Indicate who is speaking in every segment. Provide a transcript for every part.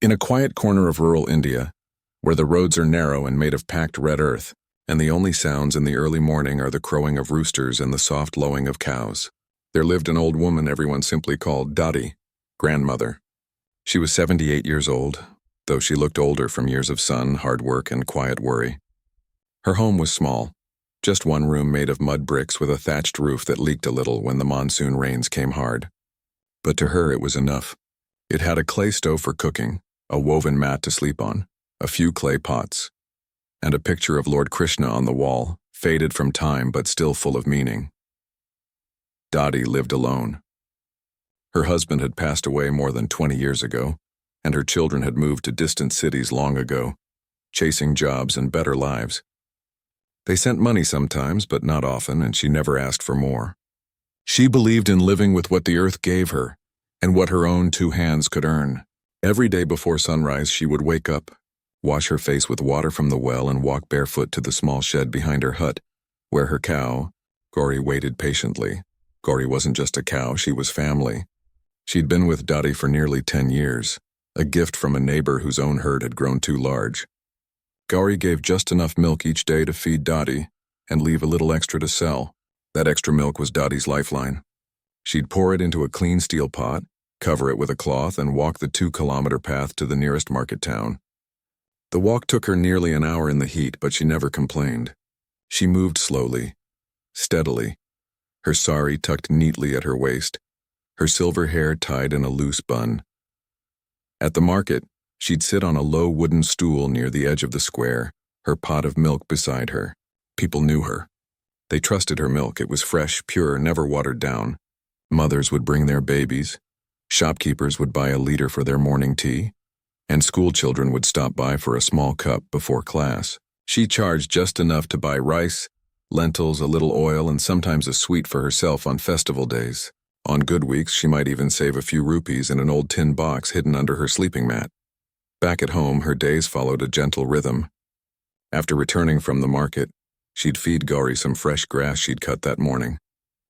Speaker 1: In a quiet corner of rural India, where the roads are narrow and made of packed red earth, and the only sounds in the early morning are the crowing of roosters and the soft lowing of cows, there lived an old woman everyone simply called Dadi, grandmother. She was 78 years old, though she looked older from years of sun, hard work, and quiet worry. Her home was small, just one room made of mud bricks with a thatched roof that leaked a little when the monsoon rains came hard. But to her it was enough. It had a clay stove for cooking, a woven mat to sleep on, a few clay pots, and a picture of Lord Krishna on the wall, faded from time but still full of meaning. Dadi lived alone. Her husband had passed away more than 20 years ago, and her children had moved to distant cities long ago, chasing jobs and better lives. They sent money sometimes, but not often, and she never asked for more. She believed in living with what the earth gave her, and what her own two hands could earn. Every day before sunrise she would wake up, wash her face with water from the well, and walk barefoot to the small shed behind her hut, where her cow, Gauri, waited patiently. Gauri wasn't just a cow, she was family. She'd been with Dadi for nearly 10 years, a gift from a neighbor whose own herd had grown too large. Gauri gave just enough milk each day to feed Dadi and leave a little extra to sell. That extra milk was Dadi's lifeline. She'd pour it into a clean steel pot, cover it with a cloth, and walk the 2-kilometer path to the nearest market town. The walk took her nearly an hour in the heat, but she never complained. She moved slowly, steadily, her sari tucked neatly at her waist, her silver hair tied in a loose bun. At the market, she'd sit on a low wooden stool near the edge of the square, her pot of milk beside her. People knew her. They trusted her milk. It was fresh, pure, never watered down. Mothers would bring their babies. Shopkeepers would buy a liter for their morning tea, and school children would stop by for a small cup before class. She charged just enough to buy rice, lentils, a little oil, and sometimes a sweet for herself on festival days. On good weeks, she might even save a few rupees in an old tin box hidden under her sleeping mat. Back at home, her days followed a gentle rhythm. After returning from the market, she'd feed Gauri some fresh grass she'd cut that morning,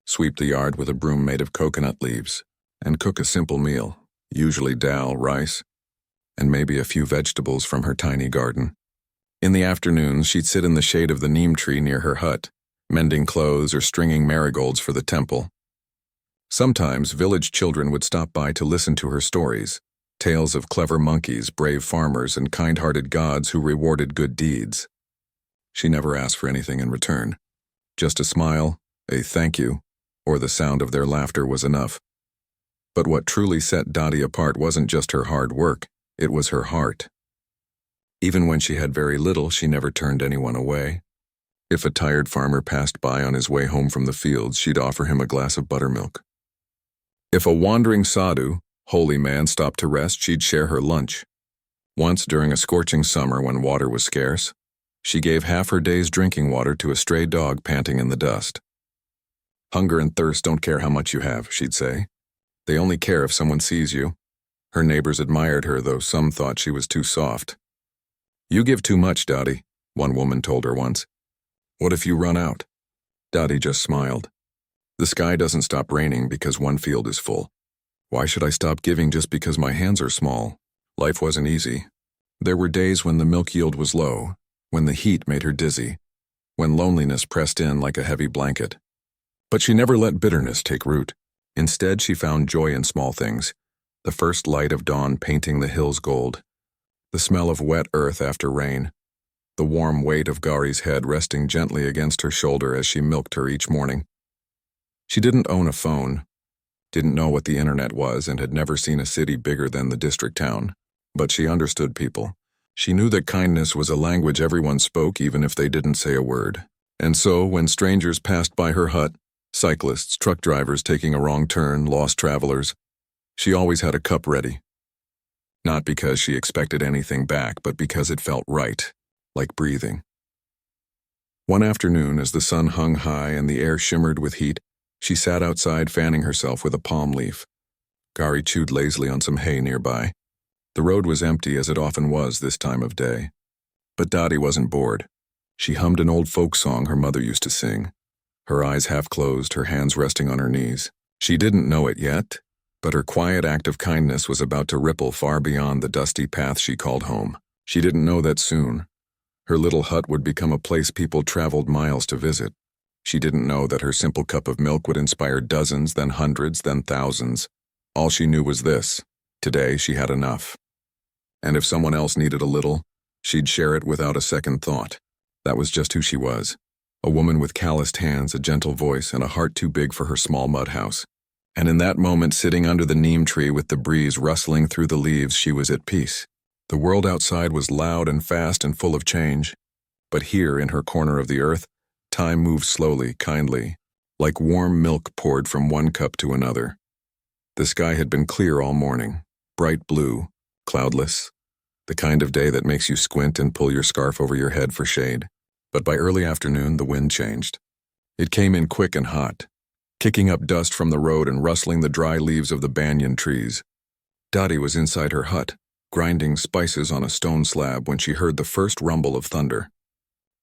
Speaker 1: sweep the yard with a broom made of coconut leaves, and cook a simple meal, usually dal, rice, and maybe a few vegetables from her tiny garden. In the afternoons, she'd sit in the shade of the neem tree near her hut, mending clothes or stringing marigolds for the temple. Sometimes village children would stop by to listen to her stories, tales of clever monkeys, brave farmers, and kind-hearted gods who rewarded good deeds. She never asked for anything in return. Just a smile, a thank you, or the sound of their laughter was enough. But what truly set Dadi apart wasn't just her hard work, it was her heart. Even when she had very little, she never turned anyone away. If a tired farmer passed by on his way home from the fields, she'd offer him a glass of buttermilk. If a wandering sadhu, holy man, stopped to rest, she'd share her lunch. Once during a scorching summer when water was scarce, she gave half her day's drinking water to a stray dog panting in the dust. "Hunger and thirst don't care how much you have," she'd say. "They only care if someone sees you." Her neighbors admired her, though some thought she was too soft. "You give too much, Dadi," one woman told her once. "What if you run out?" Dadi just smiled. "The sky doesn't stop raining because one field is full. Why should I stop giving just because my hands are small?" Life wasn't easy. There were days when the milk yield was low, when the heat made her dizzy, when loneliness pressed in like a heavy blanket. But she never let bitterness take root. Instead, she found joy in small things: the first light of dawn painting the hills gold, the smell of wet earth after rain, the warm weight of Gauri's head resting gently against her shoulder as she milked her each morning. She didn't own a phone, didn't know what the internet was, and had never seen a city bigger than the district town. But she understood people. She knew that kindness was a language everyone spoke, even if they didn't say a word. And so, when strangers passed by her hut, cyclists, truck drivers taking a wrong turn, lost travelers, she always had a cup ready. Not because she expected anything back, but because it felt right, like breathing. One afternoon, as the sun hung high and the air shimmered with heat, she sat outside fanning herself with a palm leaf. Gauri chewed lazily on some hay nearby. The road was empty, as it often was this time of day. But Dadi wasn't bored. She hummed an old folk song her mother used to sing, her eyes half closed, her hands resting on her knees. She didn't know it yet, But her quiet act of kindness was about to ripple far beyond the dusty path she called home. She didn't know that soon her little hut would become a place people traveled miles to visit. She didn't know that her simple cup of milk would inspire dozens, then hundreds, then thousands. All she knew was this: today she had enough. And if someone else needed a little, she'd share it without a second thought. That was just who she was. A woman with calloused hands, a gentle voice, and a heart too big for her small mud house. And in that moment, sitting under the neem tree with the breeze rustling through the leaves, she was at peace. The world outside was loud and fast and full of change. But here, in her corner of the earth, time moved slowly, kindly, like warm milk poured from one cup to another. The sky had been clear all morning, bright blue, cloudless, the kind of day that makes you squint and pull your scarf over your head for shade. But by early afternoon, the wind changed. It came in quick and hot, kicking up dust from the road and rustling the dry leaves of the banyan trees. Dottie was inside her hut, grinding spices on a stone slab when she heard the first rumble of thunder.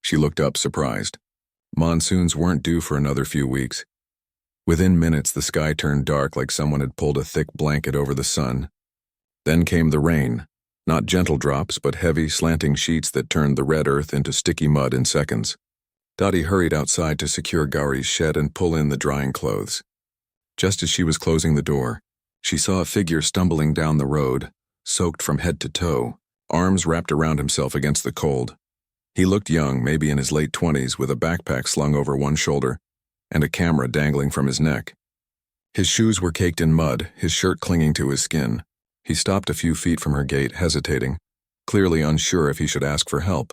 Speaker 1: She looked up, surprised. Monsoons weren't due for another few weeks. Within minutes, the sky turned dark like someone had pulled a thick blanket over the sun. Then came the rain, not gentle drops, but heavy, slanting sheets that turned the red earth into sticky mud in seconds. Dottie hurried outside to secure Gauri's shed and pull in the drying clothes. Just as she was closing the door, she saw a figure stumbling down the road, soaked from head to toe, arms wrapped around himself against the cold. He looked young, maybe in his late 20s, with a backpack slung over one shoulder and a camera dangling from his neck. His shoes were caked in mud, his shirt clinging to his skin. He stopped a few feet from her gate, hesitating, clearly unsure if he should ask for help.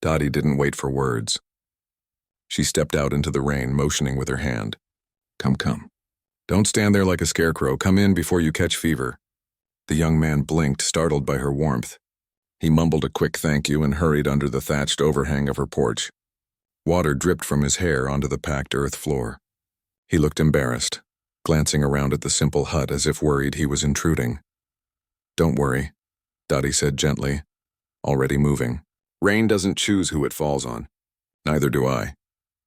Speaker 1: Dottie didn't wait for words. She stepped out into the rain, motioning with her hand. Come. Don't stand there like a scarecrow. Come in before you catch fever." The young man blinked, startled by her warmth. He mumbled a quick thank you and hurried under the thatched overhang of her porch. Water dripped from his hair onto the packed earth floor. He looked embarrassed, glancing around at the simple hut as if worried he was intruding. "Don't worry," Dottie said gently, already moving. "Rain doesn't choose who it falls on. Neither do I."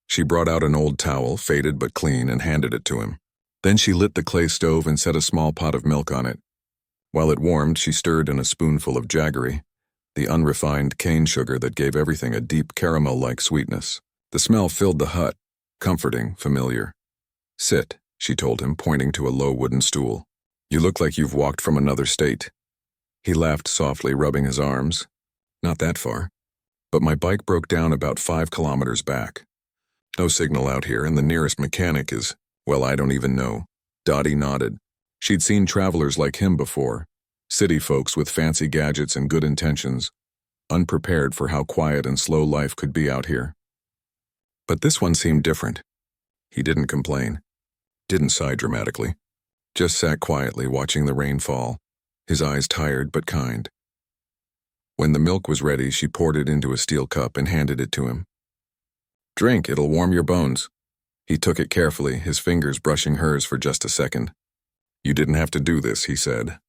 Speaker 1: She brought out an old towel, faded but clean, and handed it to him. Then she lit the clay stove and set a small pot of milk on it. While it warmed, she stirred in a spoonful of jaggery, the unrefined cane sugar that gave everything a deep caramel-like sweetness. The smell filled the hut, comforting, familiar. "Sit," she told him, pointing to a low wooden stool. "You look like you've walked from another state." He laughed softly, rubbing his arms. "Not that far. But my bike broke down about 5 kilometers back. No signal out here, and the nearest mechanic is, well, I don't even know." Dottie nodded. She'd seen travelers like him before, city folks with fancy gadgets and good intentions, unprepared for how quiet and slow life could be out here. But this one seemed different. He didn't complain, didn't sigh dramatically, just sat quietly watching the rain fall, his eyes tired but kind. When the milk was ready, she poured it into a steel cup and handed it to him. "Drink, it'll warm your bones." He took it carefully, his fingers brushing hers for just a second. "You didn't have to do this," he said.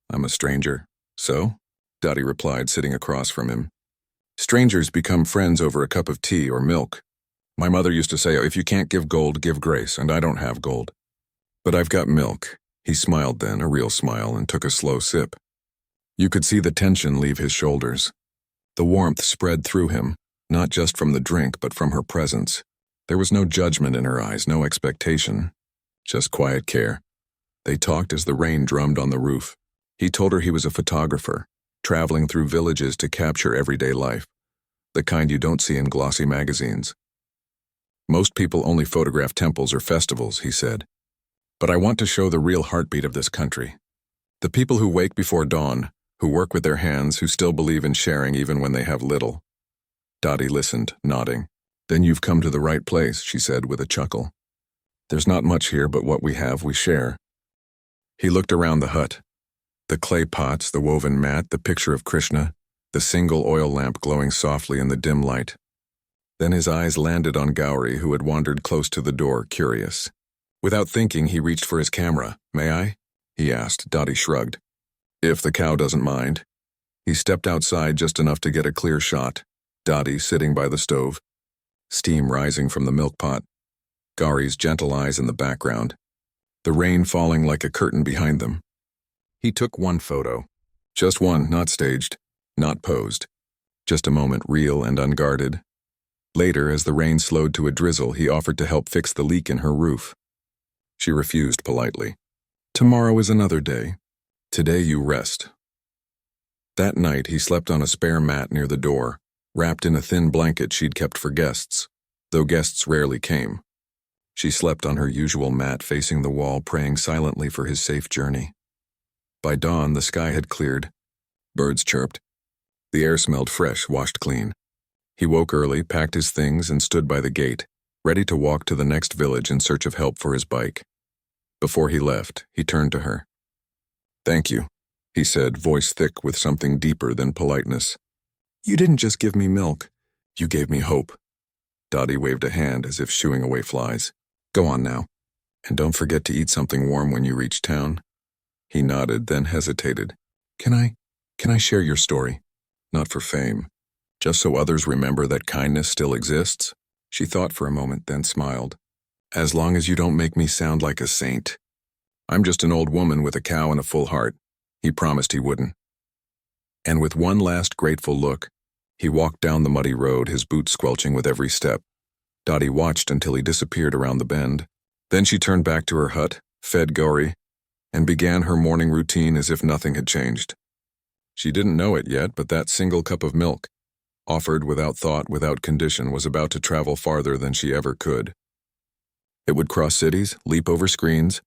Speaker 1: "I'm a stranger." "So?" Dottie replied, sitting across from him. "Strangers become friends over a cup of tea or milk. My mother used to say, if you can't give gold, give grace, and I don't have gold. But I've got milk." He smiled then, a real smile, and took a slow sip. You could see the tension leave his shoulders. The warmth spread through him, not just from the drink, but from her presence. There was no judgment in her eyes, no expectation, just quiet care. They talked as the rain drummed on the roof. He told her he was a photographer, traveling through villages to capture everyday life, the kind you don't see in glossy magazines. "Most people only photograph temples or festivals," he said. "But I want to show the real heartbeat of this country. The people who wake before dawn, who work with their hands, who still believe in sharing even when they have little." Dottie listened, nodding. "Then you've come to the right place," she said with a chuckle. "There's not much here, but what we have, we share." He looked around the hut. The clay pots, the woven mat, the picture of Krishna, the single oil lamp glowing softly in the dim light. Then his eyes landed on Gauri, who had wandered close to the door, curious. Without thinking, he reached for his camera. "May I?" he asked. Dottie shrugged. "If the cow doesn't mind." He stepped outside just enough to get a clear shot. Dottie sitting by the stove, steam rising from the milk pot, Gauri's gentle eyes in the background. the rain falling like a curtain behind them. He took one photo. Just one, not staged, not posed. Just a moment, real and unguarded. Later, as the rain slowed to a drizzle, he offered to help fix the leak in her roof. She refused politely. Tomorrow is another day. Today you rest. That night, he slept on a spare mat near the door, wrapped in a thin blanket she'd kept for guests, though guests rarely came. She slept on her usual mat facing the wall, praying silently for his safe journey. By dawn, the sky had cleared. Birds chirped. The air smelled fresh, washed clean. He woke early, packed his things, and stood by the gate, ready to walk to the next village in search of help for his bike. Before he left, he turned to her. "Thank you," he said, voice thick with something deeper than politeness. "You didn't just give me milk. You gave me hope." Dottie waved a hand as if shooing away flies. "Go on now. And don't forget to eat something warm when you reach town." He nodded, then hesitated. Can I share your story? Not for fame. Just so others remember that kindness still exists?" She thought for a moment, then smiled. "As long as you don't make me sound like a saint. I'm just an old woman with a cow and a full heart." He promised he wouldn't. And with one last grateful look, he walked down the muddy road, his boots squelching with every step. Dottie watched until he disappeared around the bend. Then she turned back to her hut, fed Gauri, and began her morning routine as if nothing had changed. She didn't know it yet, but that single cup of milk, offered without thought, without condition, was about to travel farther than she ever could. It would cross cities, leap over screens,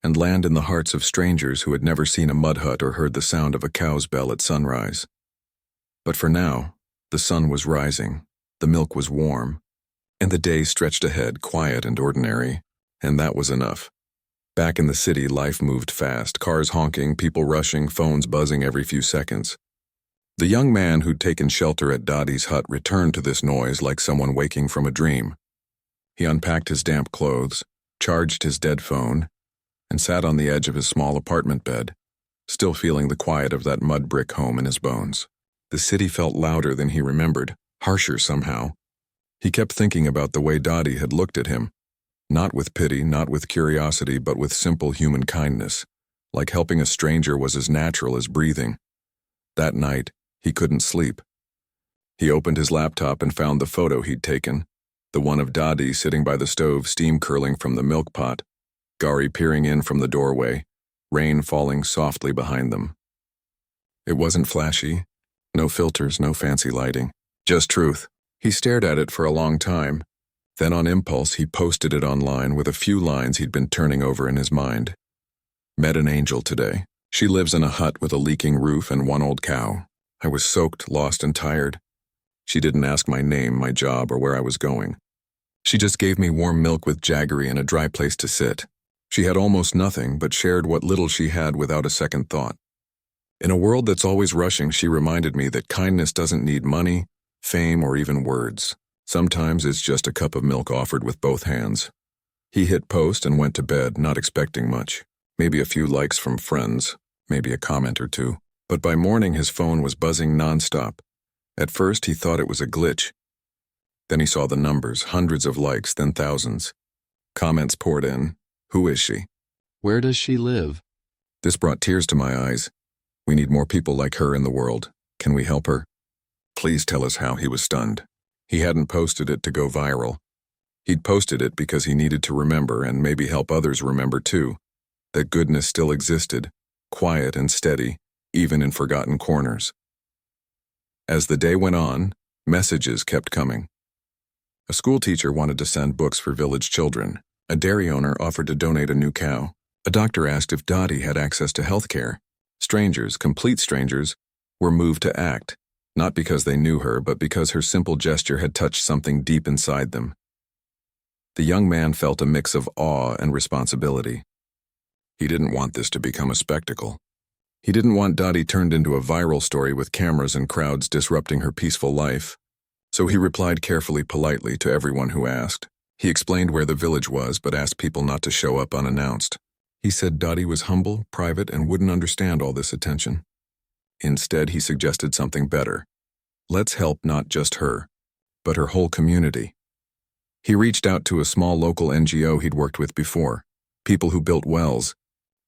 Speaker 1: and land in the hearts of strangers who had never seen a mud hut or heard the sound of a cow's bell at sunrise. But for now, the sun was rising, the milk was warm, and the day stretched ahead, quiet and ordinary, and that was enough. Back in the city, life moved fast, cars honking, people rushing, phones buzzing every few seconds. The young man who'd taken shelter at Dottie's hut returned to this noise like someone waking from a dream. He unpacked his damp clothes, charged his dead phone, and sat on the edge of his small apartment bed, still feeling the quiet of that mud brick home in his bones. The city felt louder than he remembered, harsher somehow. He kept thinking about the way Dottie had looked at him. Not with pity, not with curiosity, but with simple human kindness, like helping a stranger was as natural as breathing. That night, he couldn't sleep. He opened his laptop and found the photo he'd taken, the one of Dottie sitting by the stove, steam curling from the milk pot, Gauri peering in from the doorway, rain falling softly behind them. It wasn't flashy, no filters, no fancy lighting, just truth. He stared at it for a long time. Then on impulse, he posted it online with a few lines he'd been turning over in his mind. "Met an angel today. She lives in a hut with a leaking roof and one old cow. I was soaked, lost, and tired. She didn't ask my name, my job, or where I was going. She just gave me warm milk with jaggery and a dry place to sit. She had almost nothing, but shared what little she had without a second thought. In a world that's always rushing, she reminded me that kindness doesn't need money, fame, or even words. Sometimes it's just a cup of milk offered with both hands." He hit post and went to bed, not expecting much. Maybe a few likes from friends, maybe a comment or two. But by morning his phone was buzzing nonstop. At first he thought it was a glitch. Then he saw the numbers, hundreds of likes, then thousands. Comments poured in. Who is she?
Speaker 2: Where does she live?
Speaker 1: This brought tears to my eyes. We need more people like her in the world. Can we help her? Please tell us how. He was stunned. He hadn't posted it to go viral. He'd posted it because he needed to remember, and maybe help others remember too, that goodness still existed, quiet and steady, even in forgotten corners. As the day went on, messages kept coming. A school teacher wanted to send books for village children. A dairy owner offered to donate a new cow. A doctor asked if Dottie had access to health care. Strangers, complete strangers, were moved to act, not because they knew her, but because her simple gesture had touched something deep inside them. The young man felt a mix of awe and responsibility. He didn't want this to become a spectacle. He didn't want Dottie turned into a viral story with cameras and crowds disrupting her peaceful life. So he replied carefully, politely to everyone who asked. He explained where the village was, but asked people not to show up unannounced. He said Dottie was humble, private, and wouldn't understand all this attention. Instead, he suggested something better. Let's help not just her, but her whole community. He reached out to a small local NGO he'd worked with before, people who built wells,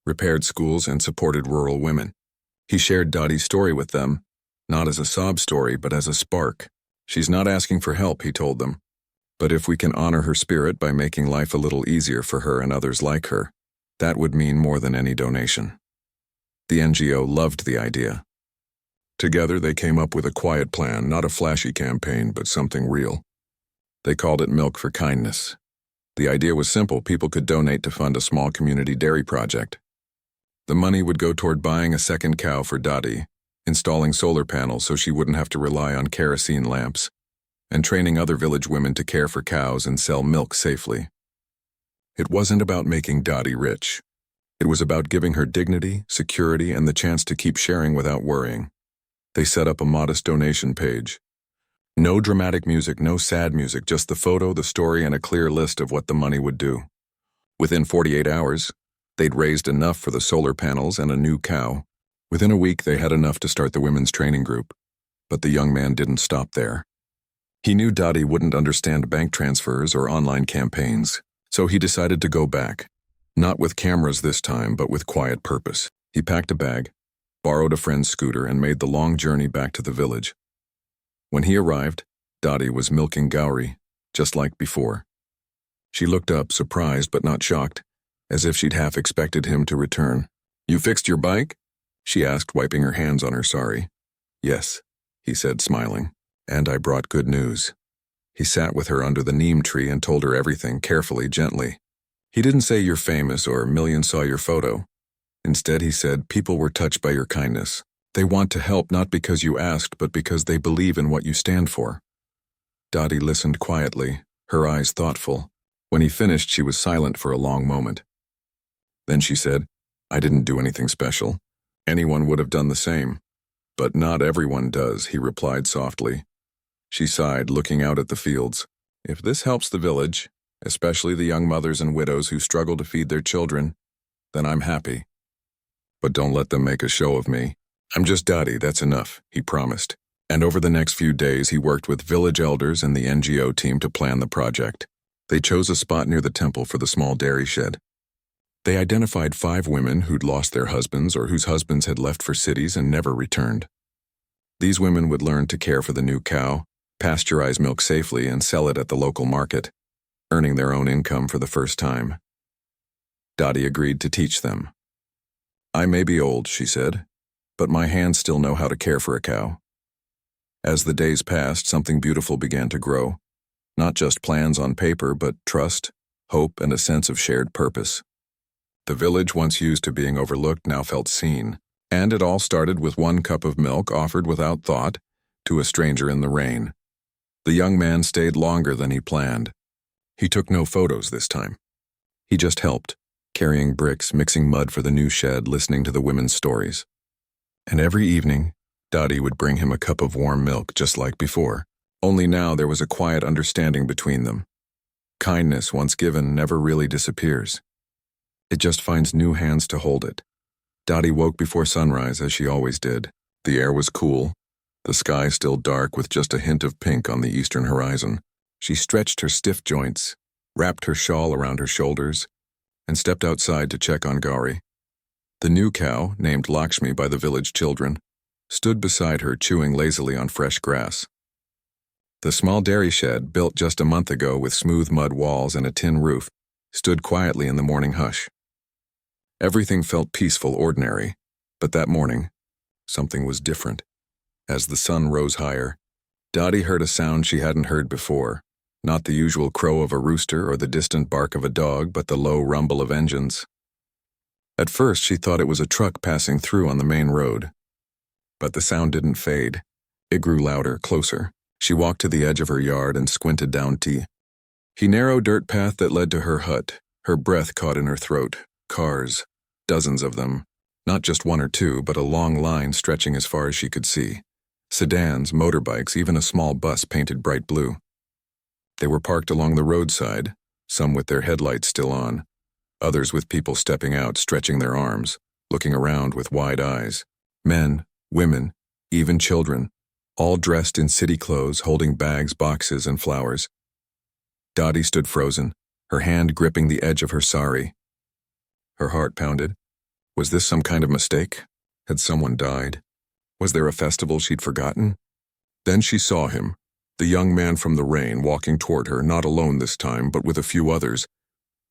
Speaker 1: repaired schools, and supported rural women. He shared Dottie's story with them, not as a sob story, but as a spark. She's not asking for help, he told them. But if we can honor her spirit by making life a little easier for her and others like her, that would mean more than any donation. The NGO loved the idea. Together, they came up with a quiet plan, not a flashy campaign, but something real. They called it Milk for Kindness. The idea was simple. People could donate to fund a small community dairy project. The money would go toward buying a second cow for Dottie, installing solar panels so she wouldn't have to rely on kerosene lamps, and training other village women to care for cows and sell milk safely. It wasn't about making Dottie rich. It was about giving her dignity, security, and the chance to keep sharing without worrying. They set up a modest donation page. No dramatic music, no sad music, just the photo, the story, and a clear list of what the money would do. Within 48 hours, they'd raised enough for the solar panels and a new cow. Within a week, they had enough to start the women's training group. But the young man didn't stop there. He knew Dottie wouldn't understand bank transfers or online campaigns, so he decided to go back. Not with cameras this time, but with quiet purpose. He packed a bag, borrowed a friend's scooter, and made the long journey back to the village. When he arrived, Dottie was milking Gowrie, just like before. She looked up, surprised but not shocked, as if she'd half expected him to return. "You fixed your bike?" she asked, wiping her hands on her sari. "Yes," he said, smiling. "And I brought good news." He sat with her under the neem tree and told her everything, carefully, gently. He didn't say you're famous or millions saw your photo. Instead, he said, people were touched by your kindness. They want to help not because you asked, but because they believe in what you stand for. Dottie listened quietly, her eyes thoughtful. When he finished, she was silent for a long moment. Then she said, "I didn't do anything special. Anyone would have done the same." "But not everyone does," he replied softly. She sighed, looking out at the fields. "If this helps the village, especially the young mothers and widows who struggle to feed their children, then I'm happy. But don't let them make a show of me. I'm just Dottie, that's enough," he promised. And over the next few days, he worked with village elders and the NGO team to plan the project. They chose a spot near the temple for the small dairy shed. They identified 5 women who'd lost their husbands or whose husbands had left for cities and never returned. These women would learn to care for the new cow, pasteurize milk safely, and sell it at the local market, earning their own income for the first time. Dottie agreed to teach them. "I may be old," she said, "but my hands still know how to care for a cow." As the days passed, something beautiful began to grow. Not just plans on paper, but trust, hope, and a sense of shared purpose. The village, once used to being overlooked, now felt seen. And it all started with 1 cup of milk offered without thought to a stranger in the rain. The young man stayed longer than he planned. He took no photos this time. He just helped, carrying bricks, mixing mud for the new shed, listening to the women's stories. And every evening, Dottie would bring him a cup of warm milk just like before. Only now there was a quiet understanding between them. Kindness, once given, never really disappears. It just finds new hands to hold it. Dottie woke before sunrise, as she always did. The air was cool, the sky still dark with just a hint of pink on the eastern horizon. She stretched her stiff joints, wrapped her shawl around her shoulders, and stepped outside to check on Gowrie. The new cow, named Lakshmi by the village children, stood beside her chewing lazily on fresh grass. The small dairy shed, built just a month ago with smooth mud walls and a tin roof, stood quietly in the morning hush. Everything felt peaceful, ordinary, but that morning, something was different. As the sun rose higher, Dottie heard a sound she hadn't heard before, not the usual crow of a rooster or the distant bark of a dog, but the low rumble of engines. At first, she thought it was a truck passing through on the main road. But the sound didn't fade. It grew louder, closer. She walked to the edge of her yard and squinted down the narrow dirt path that led to her hut, her breath caught in her throat. Cars, dozens of them. Not just 1 or 2, but a long line stretching as far as she could see. Sedans, motorbikes, even a small bus painted bright blue. They were parked along the roadside, some with their headlights still on, others with people stepping out, stretching their arms, looking around with wide eyes. Men, women, even children, all dressed in city clothes, holding bags, boxes, and flowers. Dottie stood frozen, her hand gripping the edge of her sari. Her heart pounded. Was this some kind of mistake? Had someone died? Was there a festival she'd forgotten? Then she saw him, the young man from the rain, walking toward her, not alone this time, but with a few others,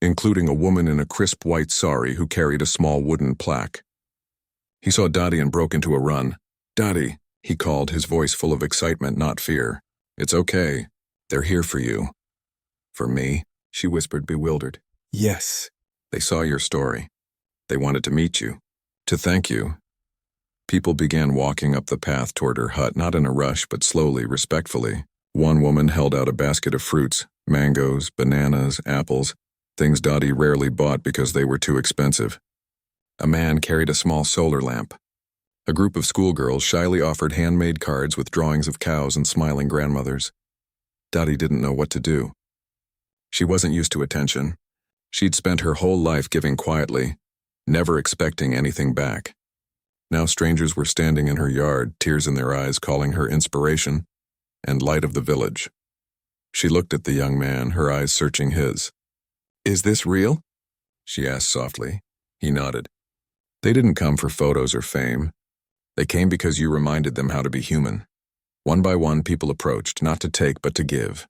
Speaker 1: including a woman in a crisp white sari who carried a small wooden plaque. He saw Dottie and broke into a run. "Dottie," he called, his voice full of excitement, not fear. "It's okay. They're here for you." "For me?" she whispered, bewildered. "Yes. They saw your story. They wanted to meet you. To thank you." People began walking up the path toward her hut, not in a rush, but slowly, respectfully. One woman held out a basket of fruits, mangoes, bananas, apples, things Dottie rarely bought because they were too expensive. A man carried a small solar lamp. A group of schoolgirls shyly offered handmade cards with drawings of cows and smiling grandmothers. Dottie didn't know what to do. She wasn't used to attention. She'd spent her whole life giving quietly, never expecting anything back. Now strangers were standing in her yard, tears in their eyes, calling her inspiration and light of the village. She looked at the young man, her eyes searching his. "Is this real?" she asked softly. He nodded. "They didn't come for photos or fame. They came because you reminded them how to be human." One by one, people approached, not to take but to give.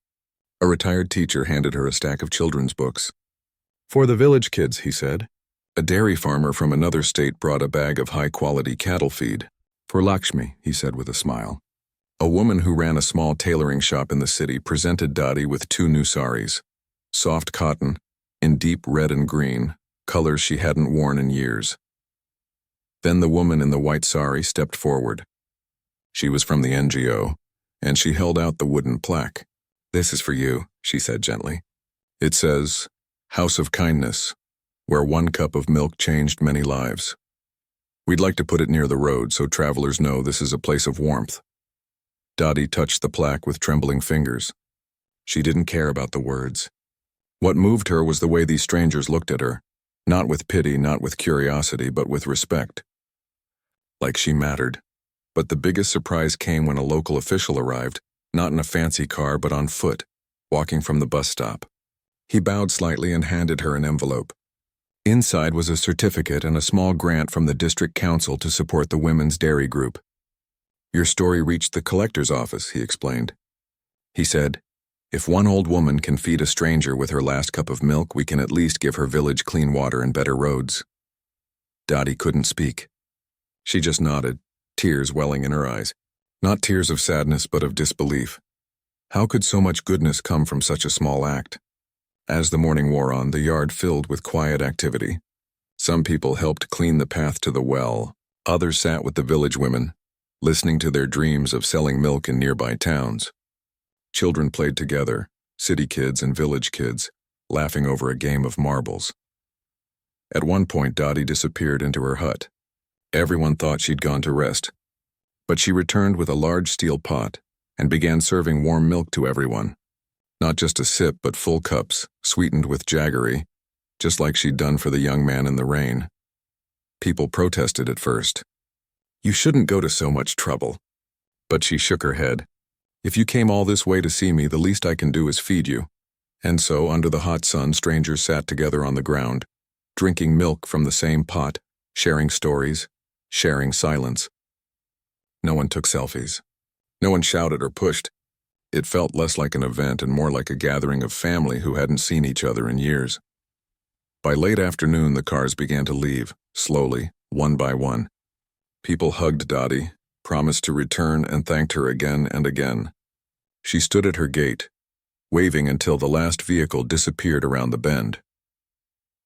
Speaker 1: A retired teacher handed her a stack of children's books. "For the village kids," he said. A dairy farmer from another state brought a bag of high-quality cattle feed. "For Lakshmi," he said with a smile. A woman who ran a small tailoring shop in the city presented Dottie with 2 new saris. Soft cotton, in deep red and green, colors she hadn't worn in years. Then the woman in the white sari stepped forward. She was from the NGO, and she held out the wooden plaque. "This is for you," she said gently. "It says, 'House of Kindness, where 1 cup of milk changed many lives.' We'd like to put it near the road so travelers know this is a place of warmth." Dottie touched the plaque with trembling fingers. She didn't care about the words. What moved her was the way these strangers looked at her, not with pity, not with curiosity, but with respect. Like she mattered. But the biggest surprise came when a local official arrived, not in a fancy car but on foot, walking from the bus stop. He bowed slightly and handed her an envelope. Inside was a certificate and a small grant from the district council to support the women's dairy group. "Your story reached the collector's office," he explained. He said, "If one old woman can feed a stranger with her last cup of milk, we can at least give her village clean water and better roads." Dottie couldn't speak. She just nodded, tears welling in her eyes. Not tears of sadness, but of disbelief. How could so much goodness come from such a small act? As the morning wore on, the yard filled with quiet activity. Some people helped clean the path to the well. Others sat with the village women, listening to their dreams of selling milk in nearby towns. Children played together, city kids and village kids, laughing over a game of marbles. At one point, Dottie disappeared into her hut. Everyone thought she'd gone to rest, but she returned with a large steel pot and began serving warm milk to everyone. Not just a sip, but full cups, sweetened with jaggery, just like she'd done for the young man in the rain. People protested at first. "You shouldn't go to so much trouble." But she shook her head. "If you came all this way to see me, the least I can do is feed you." And so, under the hot sun, strangers sat together on the ground, drinking milk from the same pot, sharing stories, sharing silence. No one took selfies. No one shouted or pushed. It felt less like an event and more like a gathering of family who hadn't seen each other in years. By late afternoon, the cars began to leave, slowly, one by one. People hugged Dottie, promised to return, and thanked her again and again. She stood at her gate, waving until the last vehicle disappeared around the bend.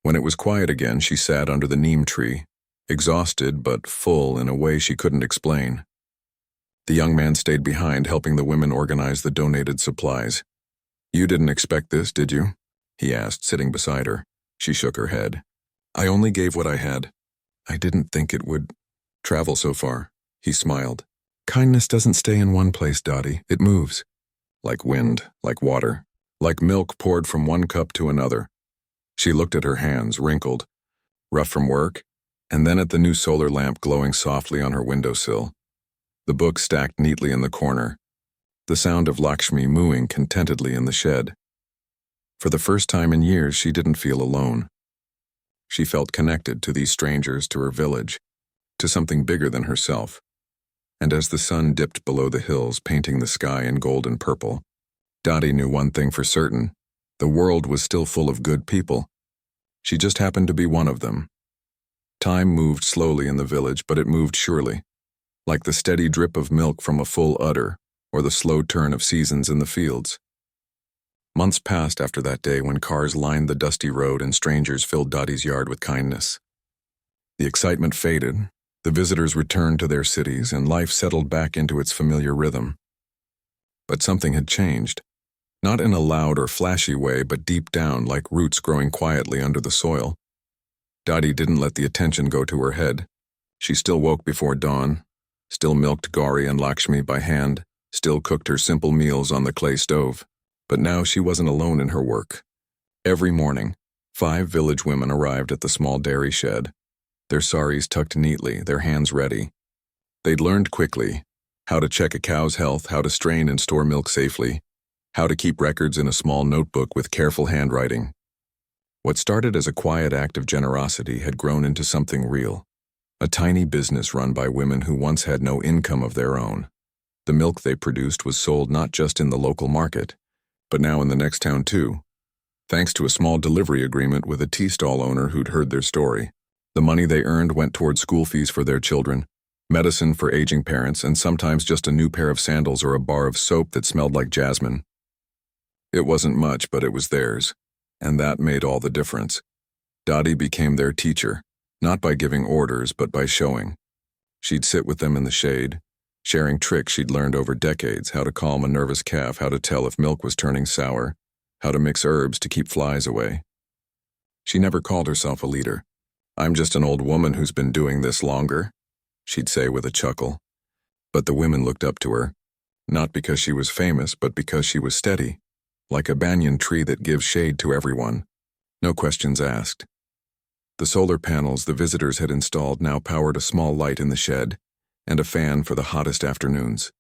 Speaker 1: When it was quiet again, she sat under the neem tree, exhausted but full in a way she couldn't explain. The young man stayed behind, helping the women organize the donated supplies. "You didn't expect this, did you?" he asked, sitting beside her. She shook her head. "I only gave what I had. I didn't think it would travel so far." He smiled. "Kindness doesn't stay in one place, Dottie. It moves. Like wind, like water, like milk poured from one cup to another." She looked at her hands, wrinkled, rough from work, and then at the new solar lamp glowing softly on her windowsill. The book stacked neatly in the corner. The sound of Lakshmi mooing contentedly in the shed. For the first time in years, she didn't feel alone. She felt connected to these strangers, to her village, to something bigger than herself. And as the sun dipped below the hills, painting the sky in gold and purple, Dottie knew one thing for certain: the world was still full of good people. She just happened to be one of them. Time moved slowly in the village, but it moved surely, like the steady drip of milk from a full udder, or the slow turn of seasons in the fields. Months passed after that day when cars lined the dusty road and strangers filled Dottie's yard with kindness. The excitement faded, the visitors returned to their cities, and life settled back into its familiar rhythm. But something had changed, not in a loud or flashy way, but deep down, like roots growing quietly under the soil. Dottie didn't let the attention go to her head. She still woke before dawn, still milked Gauri and Lakshmi by hand, still cooked her simple meals on the clay stove. But now she wasn't alone in her work. Every morning, 5 village women arrived at the small dairy shed, their saris tucked neatly, their hands ready. They'd learned quickly how to check a cow's health, how to strain and store milk safely, how to keep records in a small notebook with careful handwriting. What started as a quiet act of generosity had grown into something real, a tiny business run by women who once had no income of their own. The milk they produced was sold not just in the local market, but now in the next town too, thanks to a small delivery agreement with a tea stall owner who'd heard their story. The money they earned went toward school fees for their children, medicine for aging parents, and sometimes just a new pair of sandals or a bar of soap that smelled like jasmine. It wasn't much, but it was theirs, and that made all the difference. Dottie became their teacher, not by giving orders, but by showing. She'd sit with them in the shade, sharing tricks she'd learned over decades: how to calm a nervous calf, how to tell if milk was turning sour, how to mix herbs to keep flies away. She never called herself a leader. "I'm just an old woman who's been doing this longer," she'd say with a chuckle. But the women looked up to her, not because she was famous, but because she was steady, like a banyan tree that gives shade to everyone. No questions asked. The solar panels the visitors had installed now powered a small light in the shed, and a fan for the hottest afternoons.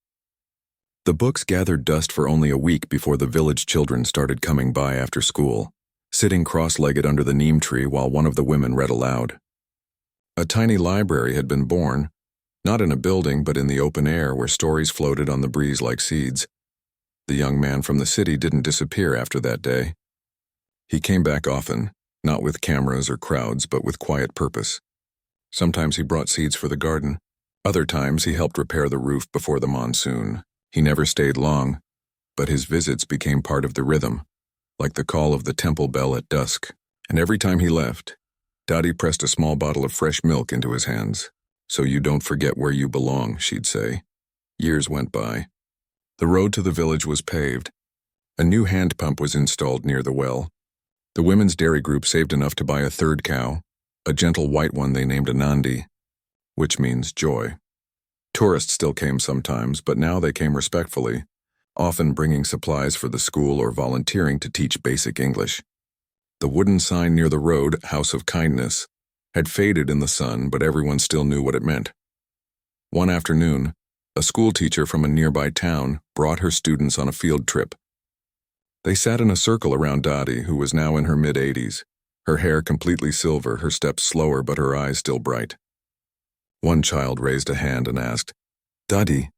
Speaker 1: The books gathered dust for only a week before the village children started coming by after school, sitting cross-legged under the neem tree while one of the women read aloud. A tiny library had been born, not in a building but in the open air where stories floated on the breeze like seeds. The young man from the city didn't disappear after that day. He came back often, not with cameras or crowds, but with quiet purpose. Sometimes he brought seeds for the garden. Other times he helped repair the roof before the monsoon. He never stayed long, but his visits became part of the rhythm, like the call of the temple bell at dusk. And every time he left, Dottie pressed a small bottle of fresh milk into his hands. "So you don't forget where you belong," she'd say. Years went by. The road to the village was paved. A new hand pump was installed near the well. The women's dairy group saved enough to buy a 3rd cow, a gentle white one they named Anandi, which means joy. Tourists still came sometimes, but now they came respectfully, often bringing supplies for the school or volunteering to teach basic English. The wooden sign near the road, "House of Kindness," had faded in the sun, but everyone still knew what it meant. One afternoon, a school teacher from a nearby town brought her students on a field trip. They sat in a circle around Dottie, who was now in her mid-80s, her hair completely silver, her steps slower but her eyes still bright. One child raised a hand and asked, "Dottie,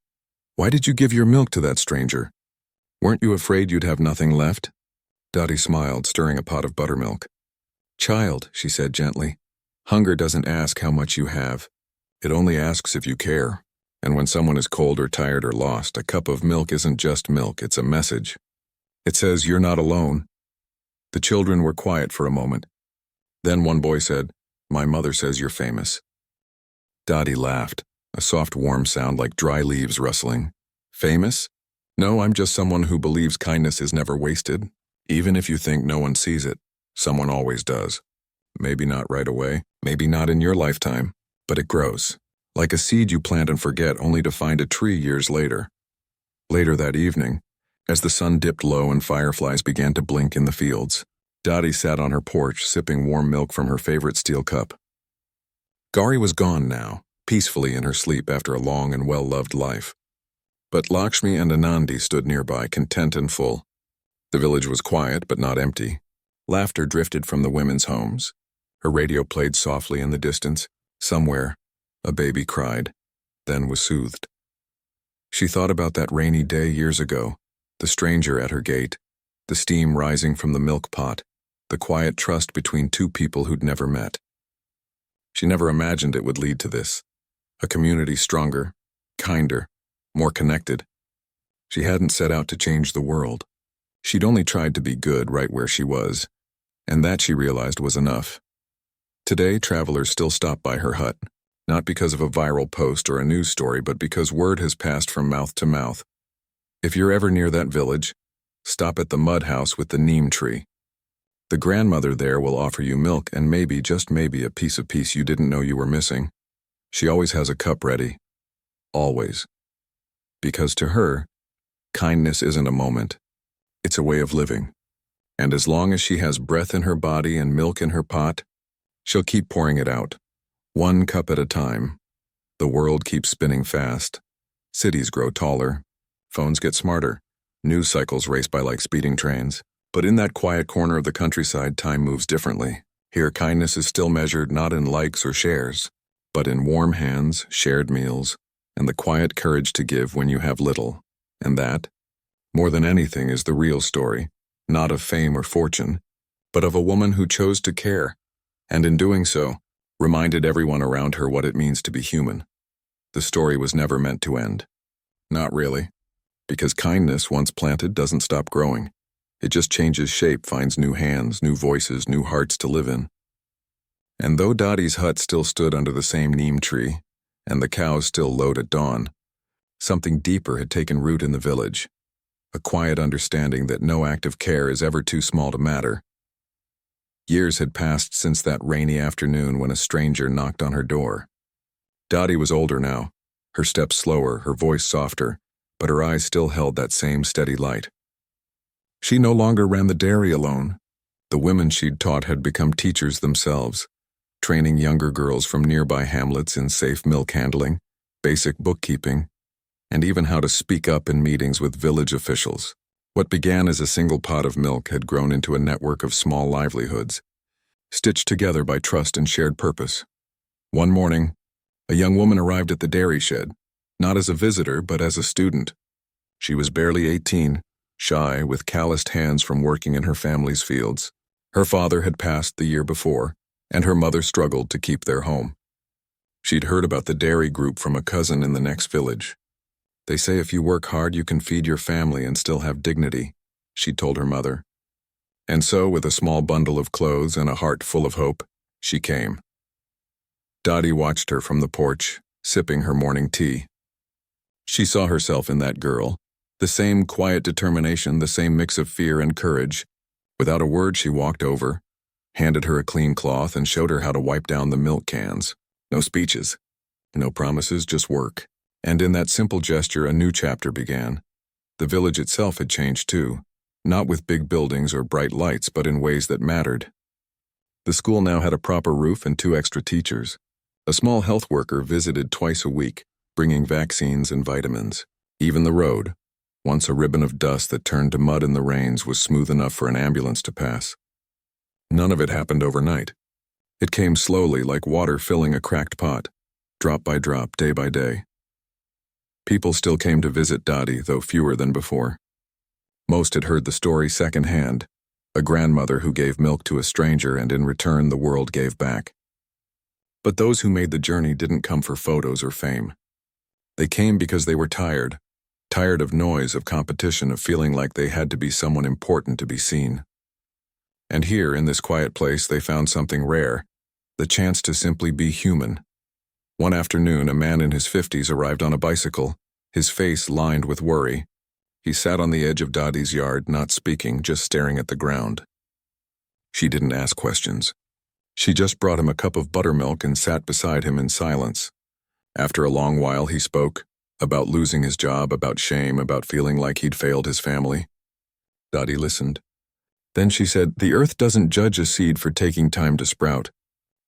Speaker 1: why did you give your milk to that stranger? Weren't you afraid you'd have nothing left?" Dottie smiled, stirring a pot of buttermilk. "Child," she said gently, "hunger doesn't ask how much you have. It only asks if you care. And when someone is cold or tired or lost, a cup of milk isn't just milk, it's a message. It says you're not alone." The children were quiet for a moment. Then one boy said, "My mother says you're famous." Dottie laughed, a soft warm sound like dry leaves rustling. "Famous? No, I'm just someone who believes kindness is never wasted. Even if you think no one sees it, someone always does. Maybe not right away, maybe not in your lifetime, but it grows. Like a seed you plant and forget, only to find a tree years later." Later that evening, as the sun dipped low and fireflies began to blink in the fields, Dottie sat on her porch sipping warm milk from her favorite steel cup. Gauri was gone now, peacefully in her sleep after a long and well-loved life. But Lakshmi and Anandi stood nearby, content and full. The village was quiet but not empty. Laughter drifted from the women's homes. Her radio played softly in the distance. Somewhere, a baby cried, then was soothed. She thought about that rainy day years ago, the stranger at her gate, the steam rising from the milk pot, the quiet trust between two people who'd never met. She never imagined it would lead to this, a community stronger, kinder, more connected. She hadn't set out to change the world. She'd only tried to be good right where she was, and that she realized was enough. Today, travelers still stop by her hut, not because of a viral post or a news story, but because word has passed from mouth to mouth. If you're ever near that village, stop at the mud house with the neem tree. The grandmother there will offer you milk and maybe, just maybe, a piece of peace you didn't know you were missing. She always has a cup ready. Always. Because to her, kindness isn't a moment. It's a way of living. And as long as she has breath in her body and milk in her pot, she'll keep pouring it out, one cup at a time. The world keeps spinning fast. Cities grow taller. Phones get smarter. News cycles race by like speeding trains. But in that quiet corner of the countryside, time moves differently. Here, kindness is still measured not in likes or shares, but in warm hands, shared meals, and the quiet courage to give when you have little. And that, more than anything, is the real story, not of fame or fortune, but of a woman who chose to care, and in doing so, reminded everyone around her what it means to be human. The story was never meant to end. Not really. Because kindness, once planted, doesn't stop growing. It just changes shape, finds new hands, new voices, new hearts to live in. And though Dottie's hut still stood under the same neem tree, and the cows still lowed at dawn, something deeper had taken root in the village, a quiet understanding that no act of care is ever too small to matter. Years had passed since that rainy afternoon when a stranger knocked on her door. Dottie was older now, her steps slower, her voice softer, but her eyes still held that same steady light. She no longer ran the dairy alone. The women she'd taught had become teachers themselves, training younger girls from nearby hamlets in safe milk handling, basic bookkeeping, and even how to speak up in meetings with village officials. What began as a single pot of milk had grown into a network of small livelihoods, stitched together by trust and shared purpose. One morning, a young woman arrived at the dairy shed, not as a visitor but as a student. She was barely 18, shy, with calloused hands from working in her family's fields. Her father had passed the year before, and her mother struggled to keep their home. She'd heard about the dairy group from a cousin in the next village. They say if you work hard, you can feed your family and still have dignity, she'd told her mother. And so, with a small bundle of clothes and a heart full of hope, she came. Dottie watched her from the porch, sipping her morning tea. She saw herself in that girl, the same quiet determination, the same mix of fear and courage. Without a word, she walked over, handed her a clean cloth, and showed her how to wipe down the milk cans. No speeches, no promises, just work. And in that simple gesture, a new chapter began. The village itself had changed too, not with big buildings or bright lights, but in ways that mattered. The school now had a proper roof and 2 extra teachers. A small health worker visited twice a week, bringing vaccines and vitamins. Even the road, once a ribbon of dust that turned to mud in the rains, was smooth enough for an ambulance to pass. None of it happened overnight. It came slowly, like water filling a cracked pot, drop by drop, day by day. People still came to visit Dottie, though fewer than before. Most had heard the story secondhand, a grandmother who gave milk to a stranger and in return the world gave back. But those who made the journey didn't come for photos or fame. They came because they were tired of noise, of competition, of feeling like they had to be someone important to be seen. And here, in this quiet place, they found something rare, the chance to simply be human. One afternoon, a man in his 50s arrived on a bicycle, his face lined with worry. He sat on the edge of Dottie's yard, not speaking, just staring at the ground. She didn't ask questions. She just brought him a cup of buttermilk and sat beside him in silence. After a long while, he spoke, about losing his job, about shame, about feeling like he'd failed his family. Dottie listened. Then she said, "The earth doesn't judge a seed for taking time to sprout.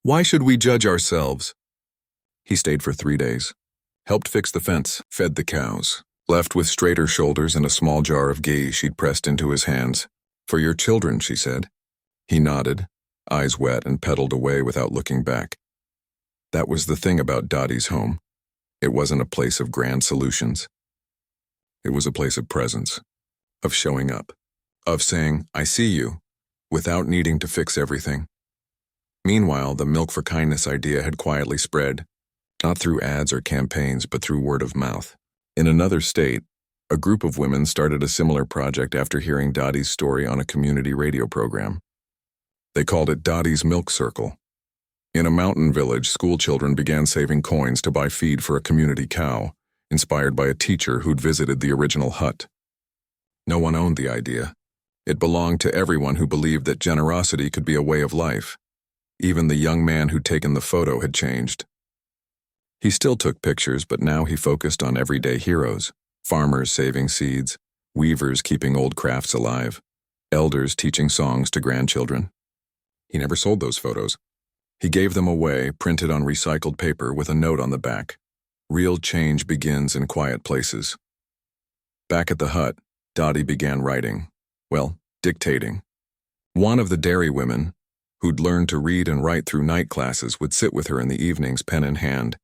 Speaker 1: Why should we judge ourselves?" He stayed for 3 days, helped fix the fence, fed the cows, left with straighter shoulders and a small jar of ghee she'd pressed into his hands. "For your children," she said. He nodded. eyes wet, and pedaled away without looking back. That was the thing about Dottie's home. It wasn't a place of grand solutions. It was a place of presence, of showing up, of saying, "I see you," without needing to fix everything. Meanwhile, the Milk for Kindness idea had quietly spread, not through ads or campaigns, but through word of mouth. In another state, a group of women started a similar project after hearing Dottie's story on a community radio program. They called it Dottie's Milk Circle. In a mountain village, school children began saving coins to buy feed for a community cow, inspired by a teacher who'd visited the original hut. No one owned the idea. It belonged to everyone who believed that generosity could be a way of life. Even the young man who'd taken the photo had changed. He still took pictures, but now he focused on everyday heroes: farmers saving seeds, weavers keeping old crafts alive, elders teaching songs to grandchildren. He never sold those photos. He gave them away, printed on recycled paper with a note on the back: "Real change begins in quiet places." Back at the hut, Dottie began writing. Well, dictating. One of the dairy women, who'd learned to read and write through night classes, would sit with her in the evenings, pen in hand,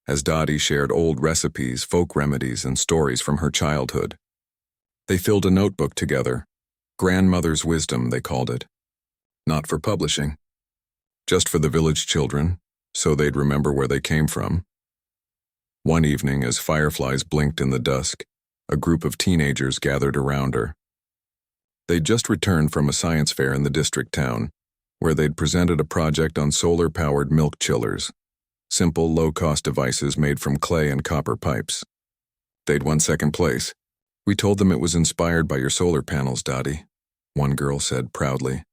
Speaker 1: as Dottie shared old recipes, folk remedies, and stories from her childhood. They filled a notebook together. Grandmother's wisdom, they called it. Not for publishing. Just for the village children, so they'd remember where they came from. One evening, as fireflies blinked in the dusk, a group of teenagers gathered around her. They'd just returned from a science fair in the district town, where they'd presented a project on solar-powered milk chillers, simple, low-cost devices made from clay and copper pipes. They'd won second place. "We told them it was inspired by your solar panels, Dottie," one girl said proudly.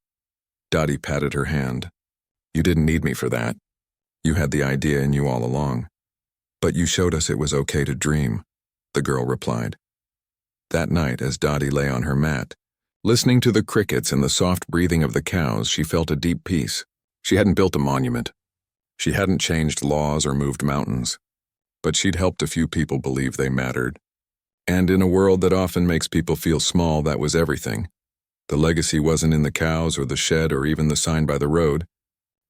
Speaker 1: Dottie patted her hand. "You didn't need me for that. You had the idea in you all along. But you showed us it was okay to dream," the girl replied. That night, as Dottie lay on her mat, listening to the crickets and the soft breathing of the cows, she felt a deep peace. She hadn't built a monument. She hadn't changed laws or moved mountains. But she'd helped a few people believe they mattered. And in a world that often makes people feel small, that was everything. The legacy wasn't in the cows or the shed or even the sign by the road.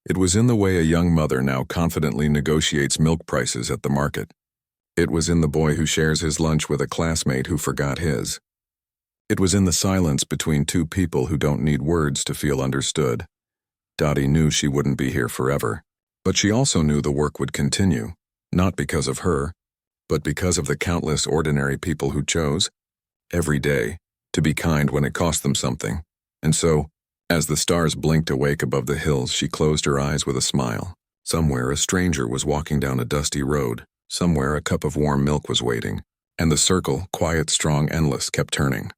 Speaker 1: It was in the way a young mother now confidently negotiates milk prices at the market. It was in the boy who shares his lunch with a classmate who forgot his. It was in the silence between two people who don't need words to feel understood. Dottie knew she wouldn't be here forever, but she also knew the work would continue, not because of her, but because of the countless ordinary people who chose, every day, to be kind when it cost them something. And so, as the stars blinked awake above the hills, she closed her eyes with a smile. Somewhere a stranger was walking down a dusty road. Somewhere a cup of warm milk was waiting. And the circle, quiet, strong, endless, kept turning.